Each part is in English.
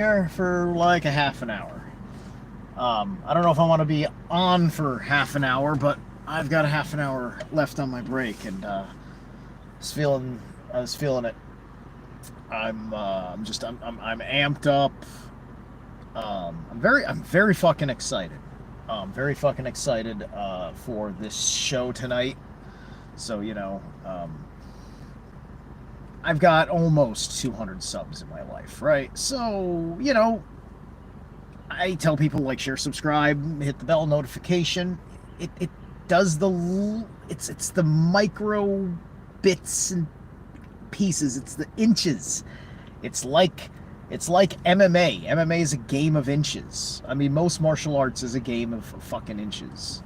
here for like a half an hour. I don't know if I want to be on for half an hour, but I've got a half an hour left on my break, and I was feeling it. I'm amped up. I'm very fucking excited. Very fucking excited for this show tonight. So I've got almost 200 subs in my life, right? So I tell people like share, subscribe, hit the bell notification. It does it's the micro bits and pieces. It's the inches. It's like it's like MMA. MMA is a game of inches. I mean, most martial arts is a game of fucking inches.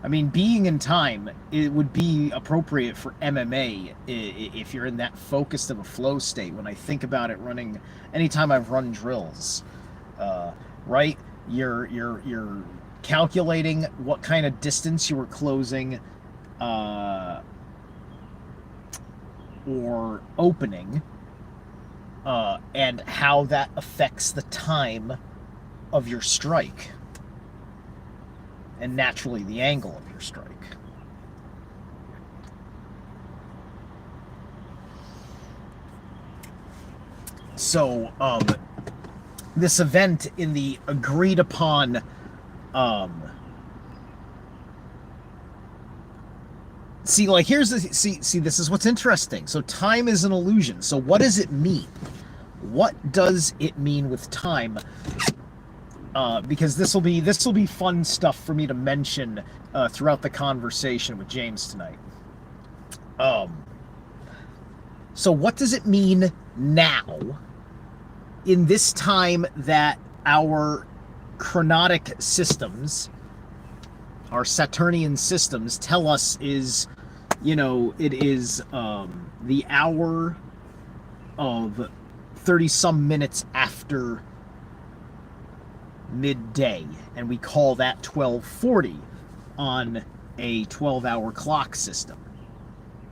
I mean, being in time, it would be appropriate for MMA if you're in that focused of a flow state. When I think about it, anytime I've run drills, uh, right? You're calculating what kind of distance you were closing, uh, or opening, and how that affects the time of your strike, and naturally the angle of your strike. So, this event in the agreed upon, um, this is what's interesting. So time is an illusion. So what does it mean? What does it mean with time? Because this will be fun stuff for me to mention throughout the conversation with James tonight. Um, so what does it mean now, in this time that our chronotic systems, our Saturnian systems, tell us is, it is the hour of 30 some minutes after midday, and we call that 1240 on a 12-hour clock system,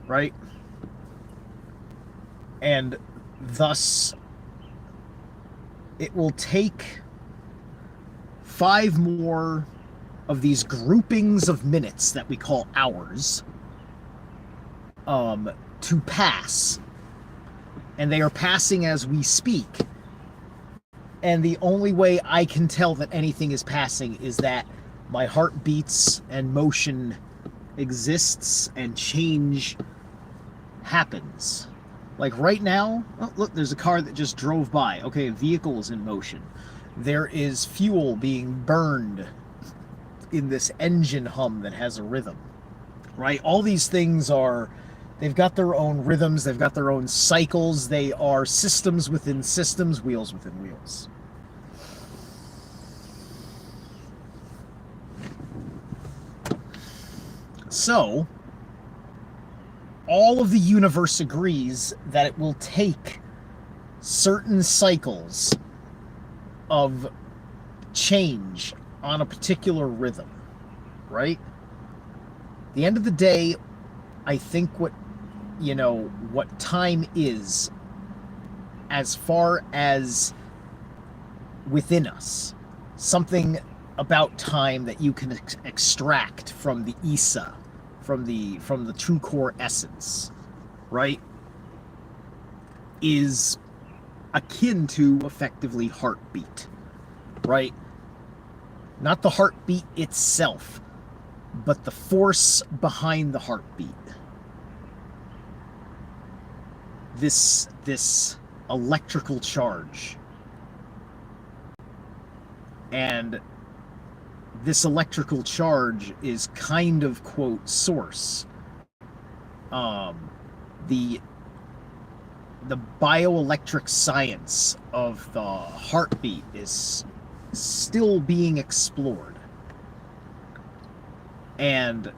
right? And thus it will take 5 more of these groupings of minutes that we call hours to pass, and they are passing as we speak. And the only way I can tell that anything is passing is that my heart beats and motion exists and change happens. Like right now, oh, look, there's a car that just drove by. Okay, a vehicle is in motion. There is fuel being burned in this engine hum that has a rhythm, right? All these things they've got their own rhythms, they've got their own cycles, they are systems within systems, wheels within wheels. So, all of the universe agrees that it will take certain cycles of change on a particular rhythm, right? At the end of the day, I think what time is, as far as within us, something about time that you can extract from the Isa, from the true core essence, right, is akin to effectively heartbeat, right? Not the heartbeat itself, but the force behind the heartbeat. This electrical charge. And this electrical charge is kind of, quote, source. The bioelectric science of the heartbeat is still being explored. And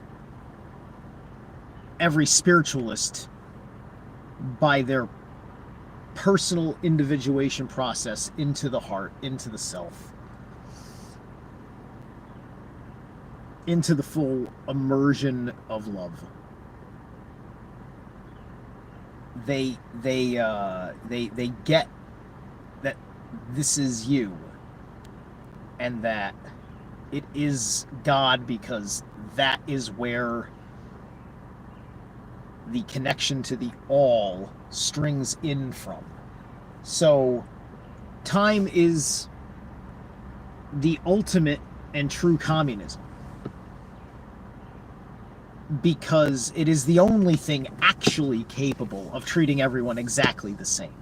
every spiritualist, by their personal individuation process into the heart, into the self, into the full immersion of love, they get that this is you, and that it is God, because that is where the connection to the all strings in from. So time is the ultimate and true communism, because it is the only thing actually capable of treating everyone exactly the same.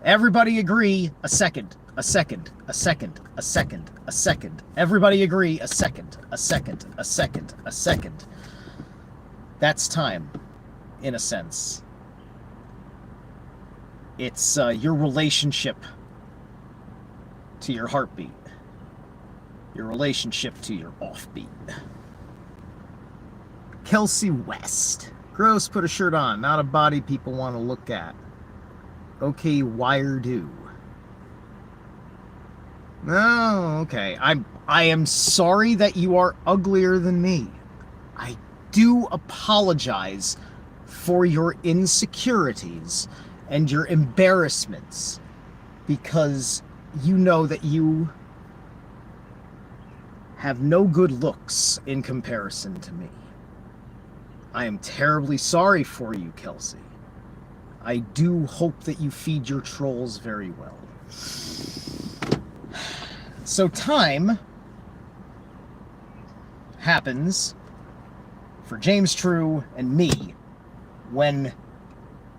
Everybody agree, a second, a second, a second, a second, a second. Everybody agree, a second, a second, a second, a second. That's time, in a sense. It's your relationship to your heartbeat, your relationship to your offbeat. Kelsey West. Gross, put a shirt on, not a body people want to look at. Okay, wire do. Oh, okay. I am sorry that you are uglier than me. I do apologize for your insecurities and your embarrassments, because you know that you have no good looks in comparison to me. I am terribly sorry for you, Kelsey. I do hope that you feed your trolls very well. So time happens for James True and me when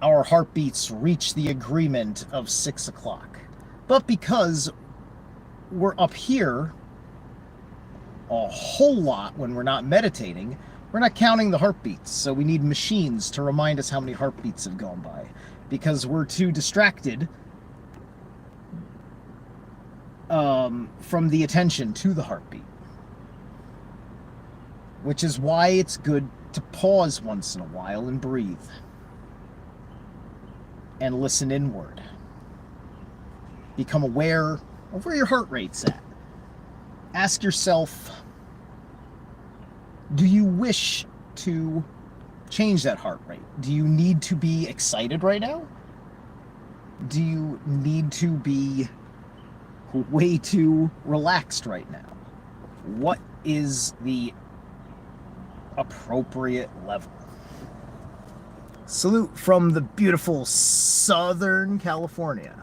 our heartbeats reach the agreement of 6 o'clock. But because we're up here a whole lot when we're not meditating, we're not counting the heartbeats, so we need machines to remind us how many heartbeats have gone by, because we're too distracted from the attention to the heartbeat. Which is why it's good to pause once in a while and breathe. And listen inward. Become aware of where your heart rate's at. Ask yourself, do you wish to change that heart rate? Do you need to be excited right now? Do you need to be way too relaxed right now? What is the appropriate level? Salute from the beautiful Southern California.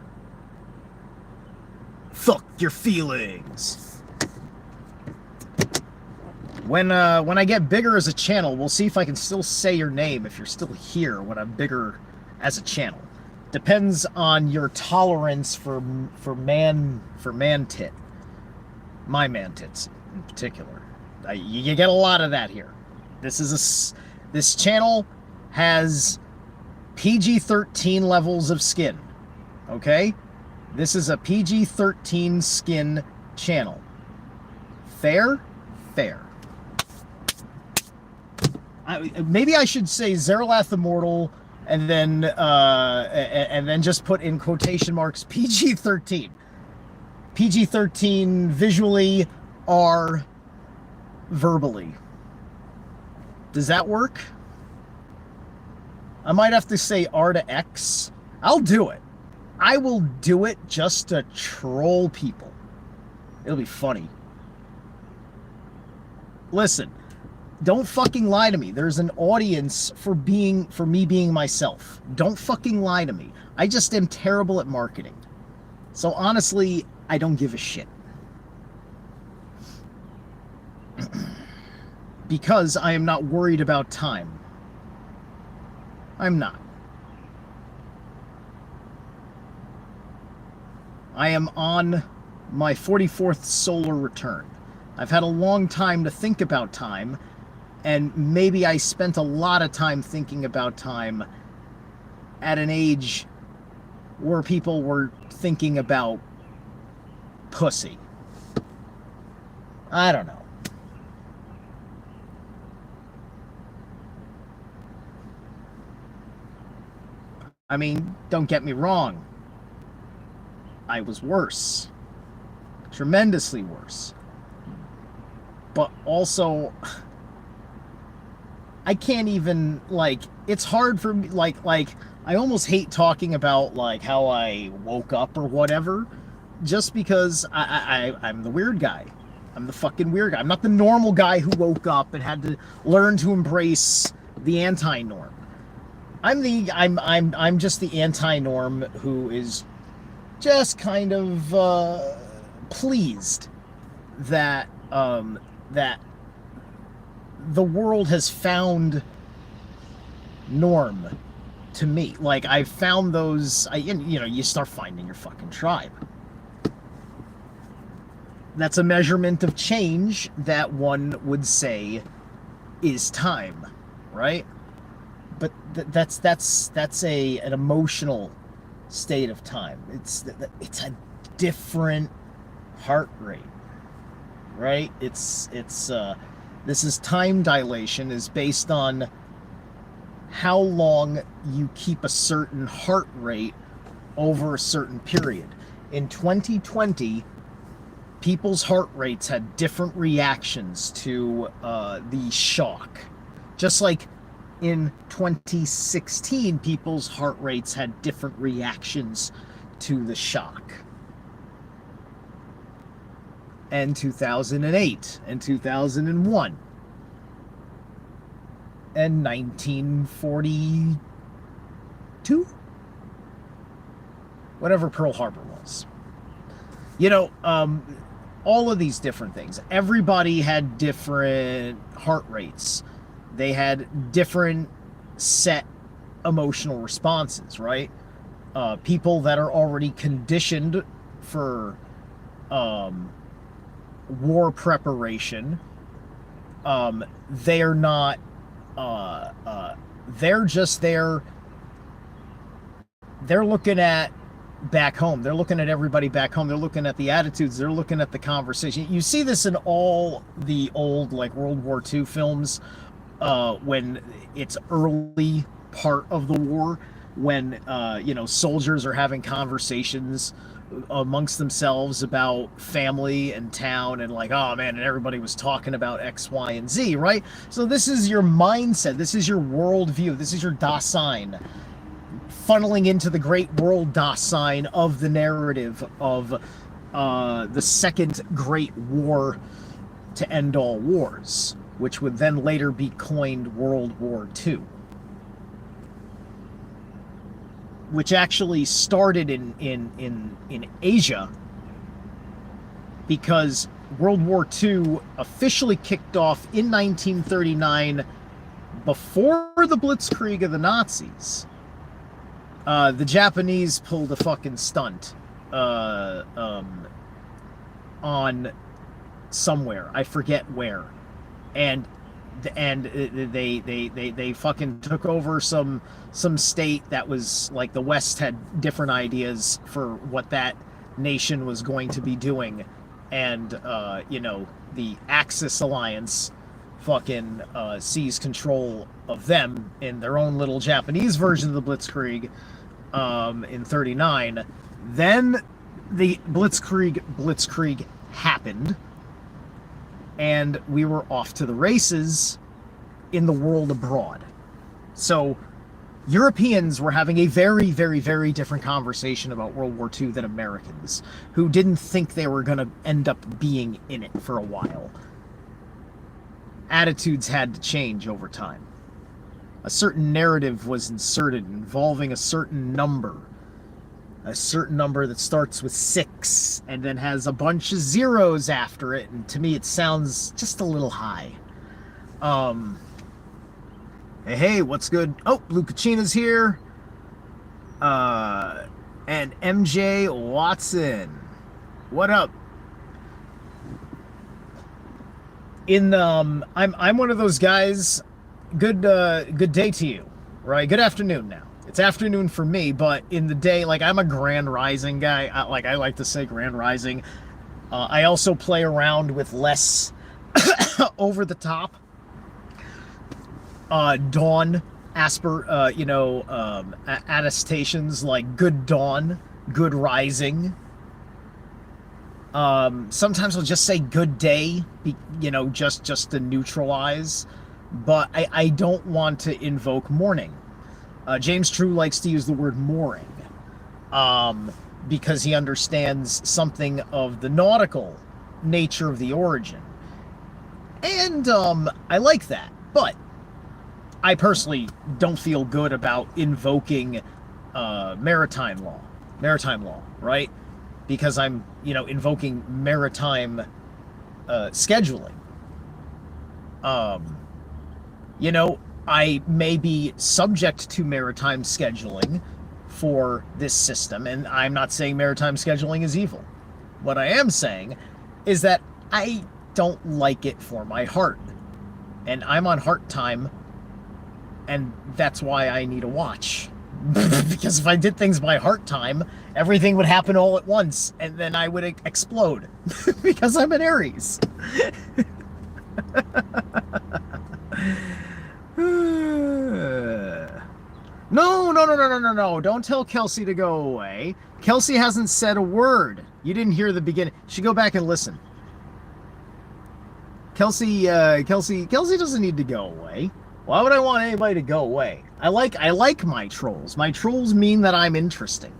Fuck your feelings. When I get bigger as a channel, we'll see if I can still say your name if you're still here when I'm bigger as a channel. Depends on your tolerance for man tit. My man tits in particular. You get a lot of that here. This channel has PG-13 levels of skin. Okay? This is a PG-13 skin channel. Fair? Fair. Maybe I should say Zeralath Immortal and then just put in quotation marks PG-13. PG-13 visually, R verbally. Does that work? I might have to say R to X. I'll do it. I will do it just to troll people. It'll be funny. Listen, don't fucking lie to me. There's an audience for me being myself. Don't fucking lie to me. I just am terrible at marketing. So honestly, I don't give a shit. Because I am not worried about time. I'm not. I am on my 44th solar return. I've had a long time to think about time, and maybe I spent a lot of time thinking about time at an age where people were thinking about pussy. I don't know. I mean, don't get me wrong. I was worse. Tremendously worse. But also, I can't even, like, it's hard for me, like, I almost hate talking about, like, how I woke up or whatever, just because I'm the weird guy. I'm the fucking weird guy. I'm not the normal guy who woke up and had to learn to embrace the anti-norm. I'm just the anti-norm who is just kind of pleased that that the world has found norm to me. Like, I found those. You start finding your fucking tribe. That's a measurement of change that one would say is time, right? But that's an emotional state of time. It's a different heart rate, right? This is time dilation is based on how long you keep a certain heart rate over a certain period. In 2020, people's heart rates had different reactions to the shock. Just like in 2016, people's heart rates had different reactions to the shock. And 2008, and 2001, and 1942? Whatever Pearl Harbor was. All of these different things. Everybody had different heart rates. They had different set emotional responses, right? People that are already conditioned for war preparation, they're not, they're just there. They're looking at back home. They're looking at everybody back home. They're looking at the attitudes. They're looking at the conversation. You see this in all the old, like, World War II films, when it's early part of the war, when soldiers are having conversations amongst themselves about family and town, and like, oh man, and everybody was talking about X, Y, and Z, right? So this is your mindset. This is your worldview. This is your Dasein, funneling into the great world Dasein of the narrative of the second great war to end all wars, which would then later be coined World War II, which actually started in Asia, because World War II officially kicked off in 1939 before the Blitzkrieg of the Nazis. The Japanese pulled a fucking stunt on somewhere, I forget where, and they fucking took over some state that was like, the West had different ideas for what that nation was going to be doing, and the Axis alliance fucking seized control of them in their own little Japanese version of the Blitzkrieg in 39. Then the Blitzkrieg happened, and we were off to the races in the world abroad. So Europeans were having a very, very, very different conversation about World War II than Americans, who didn't think they were going to end up being in it for a while. Attitudes had to change over time. A certain narrative was inserted involving a certain number that starts with 6 and then has a bunch of zeros after it, and to me it sounds just a little high. Hey, what's good? Oh, Blue Kachina's here. And MJ Watson. What up? I'm one of those guys. Good day to you, right? Good afternoon now. It's afternoon for me, but in the day, like, I'm a Grand Rising guy. I like to say Grand Rising. I also play around with less over the top dawn attestations, like good dawn, good rising. Sometimes I'll just say good day, just to neutralize, but I don't want to invoke morning. James True likes to use the word mooring. because he understands something of the nautical nature of the origin. And I like that. But I personally don't feel good about invoking maritime law, right? Because I'm, invoking maritime scheduling. Um, I may be subject to maritime scheduling for this system, and I'm not saying maritime scheduling is evil. What I am saying is that I don't like it for my heart. And I'm on heart time, and that's why I need a watch. Because if I did things by heart time, everything would happen all at once, and then I would explode. Because I'm an Aries. No. Don't tell Kelsey to go away. Kelsey hasn't said a word. You didn't hear the beginning. You should go back and listen. Kelsey doesn't need to go away. Why would I want anybody to go away? I like my trolls. My trolls mean that I'm interesting.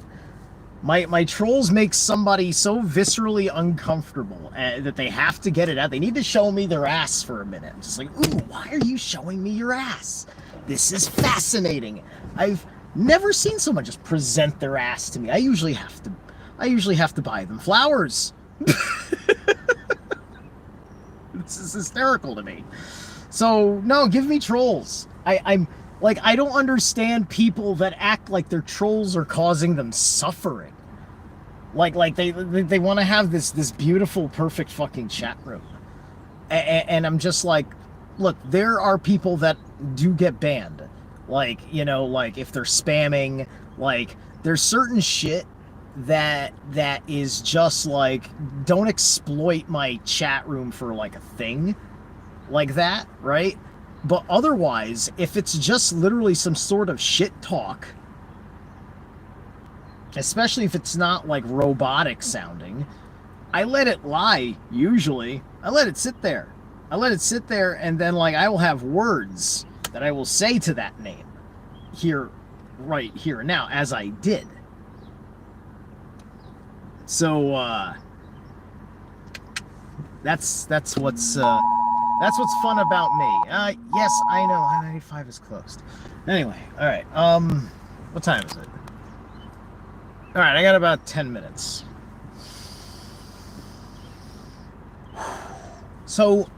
My trolls make somebody so viscerally uncomfortable that they have to get it out. They need to show me their ass for a minute. I'm just like, ooh, why are you showing me your ass? This is fascinating. I've never seen someone just present their ass to me. I usually have to buy them flowers. This is hysterical to me. So no, give me trolls. I'm like, I don't understand people that act like their trolls are causing them suffering. Like they want to have this beautiful, perfect fucking chat room. And I'm just like, look, there are people that do get banned. Like, like if they're spamming, like there's certain shit that is just like, don't exploit my chat room for like a thing like that, right? But otherwise, if it's just literally some sort of shit talk, especially if it's not like robotic sounding, I let it lie. Usually I let it sit there. And then like I will have words that I will say to that name right here and now, as I did. So that's what's fun about me. Yes, I know I-95 is closed. Anyway, all right. What time is it? All right, I got about 10 minutes. So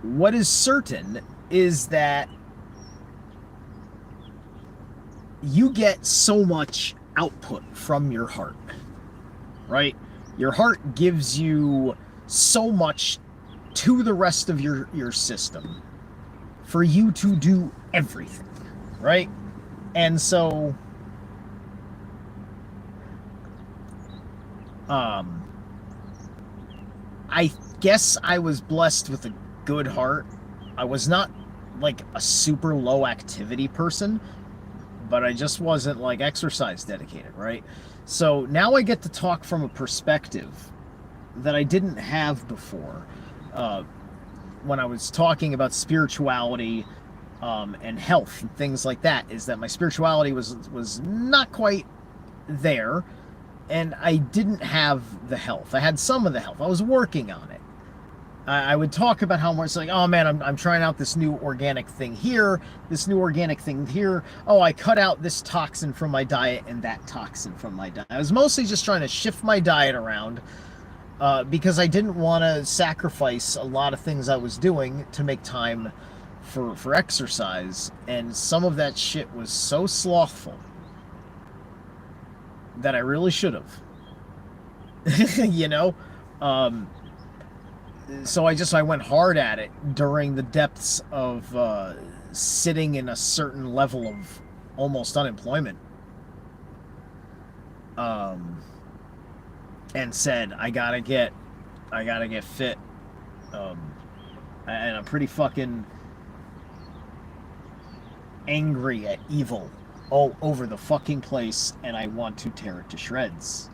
what is certain is that you get so much output from your heart, right? Your heart gives you so much to the rest of your system for you to do everything, right? And so I guess I was blessed with a good heart. I was not like a super low activity person, but I just wasn't like exercise dedicated, right? So now I get to talk from a perspective that I didn't have before. When I was talking about spirituality and health and things like that, is that my spirituality was not quite there, and I didn't have the health. I had some of the health. I was working on it. I would talk about how much, like, oh man, I'm trying out this new organic thing here, this new organic thing here. Oh, I cut out this toxin from my diet and that toxin from my diet. I was mostly just trying to shift my diet around because I didn't want to sacrifice a lot of things I was doing to make time for exercise. And some of that shit was so slothful that I really should have. So I went hard at it during the depths of sitting in a certain level of almost unemployment, and said I gotta get fit, and I'm pretty fucking angry at evil all over the fucking place, and I want to tear it to shreds.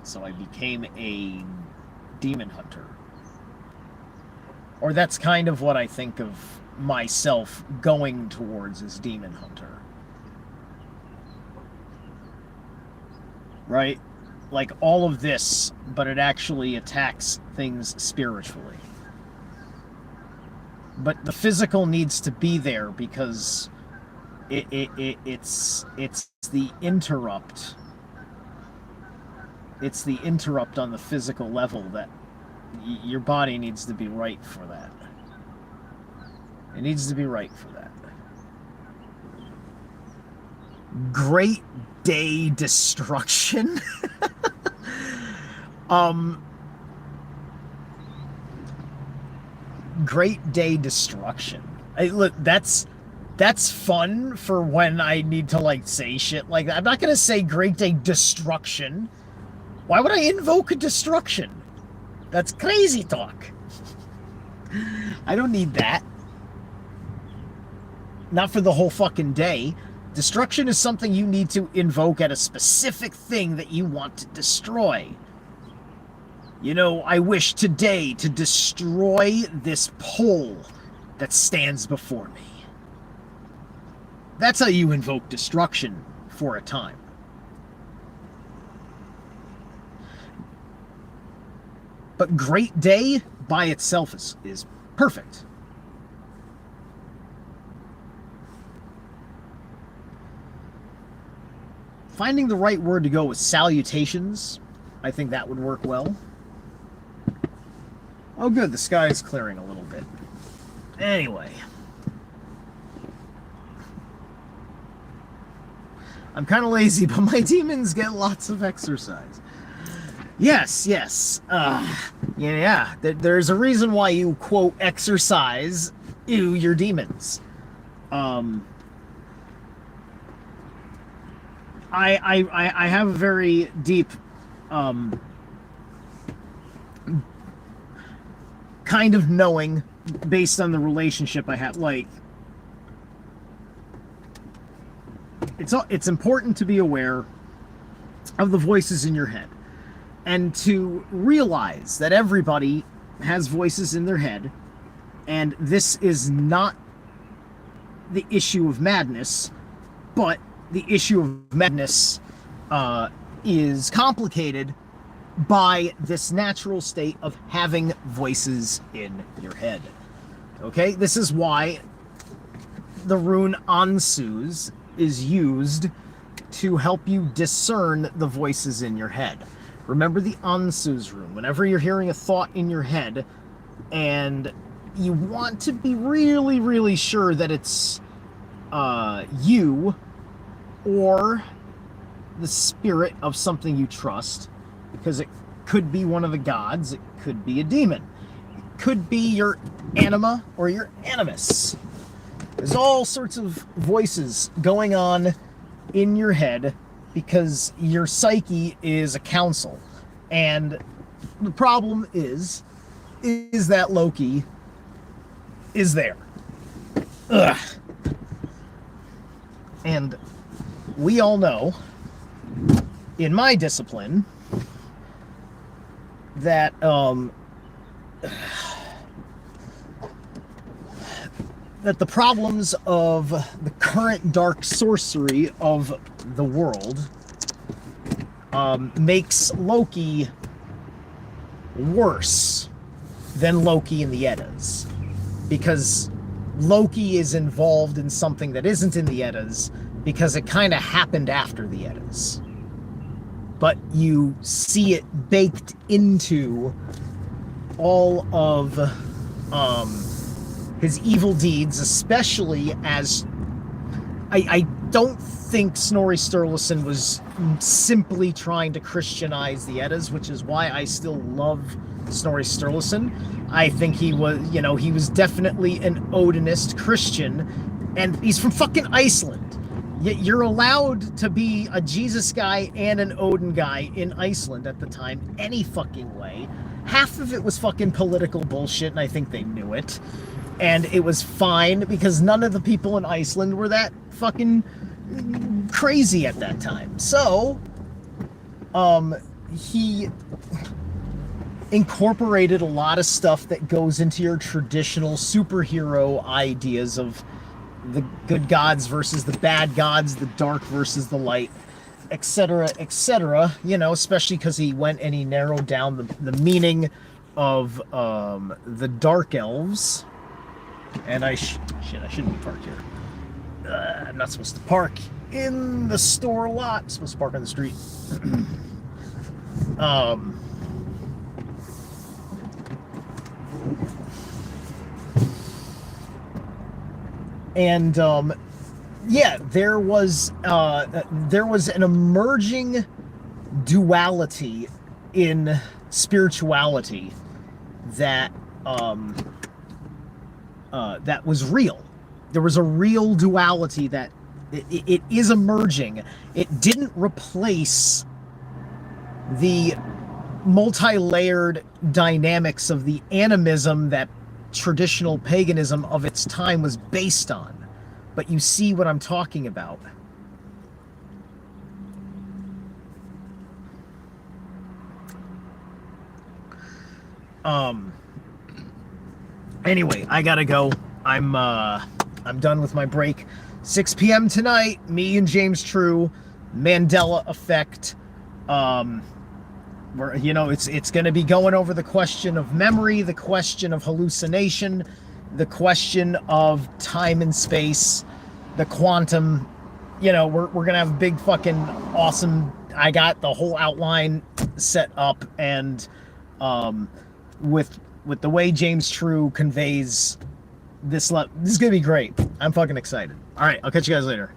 So I became a demon hunter. Or that's kind of what I think of myself going towards as Demon Hunter. Right? Like all of this, but it actually attacks things spiritually. But the physical needs to be there because it's the interrupt. It's the interrupt on the physical level that your body needs to be right for that. It needs to be right for that. Great Day Destruction. Great Day Destruction. Look, that's fun for when I need to like say shit like that. I'm not gonna say Great Day Destruction. Why would I invoke a destruction? That's crazy talk. I don't need that. Not for the whole fucking day. Destruction is something you need to invoke at a specific thing that you want to destroy. You know, I wish today to destroy this pole that stands before me. That's how you invoke destruction for a time. But Great Day by itself is perfect. Finding the right word to go with salutations, I think that would work well. Oh good, the sky is clearing a little bit. Anyway. I'm kind of lazy, but my demons get lots of exercise. Yes. Yeah. There's a reason why you, quote, exercise your demons. I have a very deep kind of knowing based on the relationship I have. Like, it's important to be aware of the voices in your head and to realize that everybody has voices in their head, and this is not the issue of madness, but the issue of madness is complicated by this natural state of having voices in your head. Okay? This is why the rune Ansus is used to help you discern the voices in your head. Remember the Ansus rune. Whenever you're hearing a thought in your head and you want to be really, really sure that it's you or the spirit of something you trust, because it could be one of the gods, it could be a demon, it could be your anima or your animus. There's all sorts of voices going on in your head because your psyche is a council. And the problem is that Loki is there. Ugh. And we all know, in my discipline, that that the problems of the current dark sorcery of the world makes Loki worse than Loki in the Eddas, because Loki is involved in something that isn't in the Eddas because it kind of happened after the Eddas, but you see it baked into all of his evil deeds, especially as I don't think Snorri Sturluson was simply trying to Christianize the Eddas, which is why I still love Snorri Sturluson. I think he was definitely an Odinist Christian, and he's from fucking Iceland. Yet you're allowed to be a Jesus guy and an Odin guy in Iceland at the time any fucking way. Half of it was fucking political bullshit, and I think they knew it. And it was fine because none of the people in Iceland were that fucking crazy at that time. So, incorporated a lot of stuff that goes into your traditional superhero ideas of the good gods versus the bad gods, the dark versus the light, etc., etc. You know, especially because he went and he narrowed down the meaning of the dark elves. And I shouldn't be parked here. I'm not supposed to park in the store lot. I'm supposed to park on the street. And yeah, there was an emerging duality in spirituality that that was real. There was a real duality that it is emerging. It didn't replace the multi-layered dynamics of the animism that traditional paganism of its time was based on. But you see what I'm talking about. Anyway, I gotta go. I'm done with my break. 6 p.m. tonight, me and James True, Mandela Effect. Where, you know, it's going to be going over the question of memory, the question of hallucination, the question of time and space, the quantum. You know, we're going to have a big fucking awesome. I got the whole outline set up, and with the way James True conveys this is going to be great. I'm fucking excited. All right, I'll catch you guys later.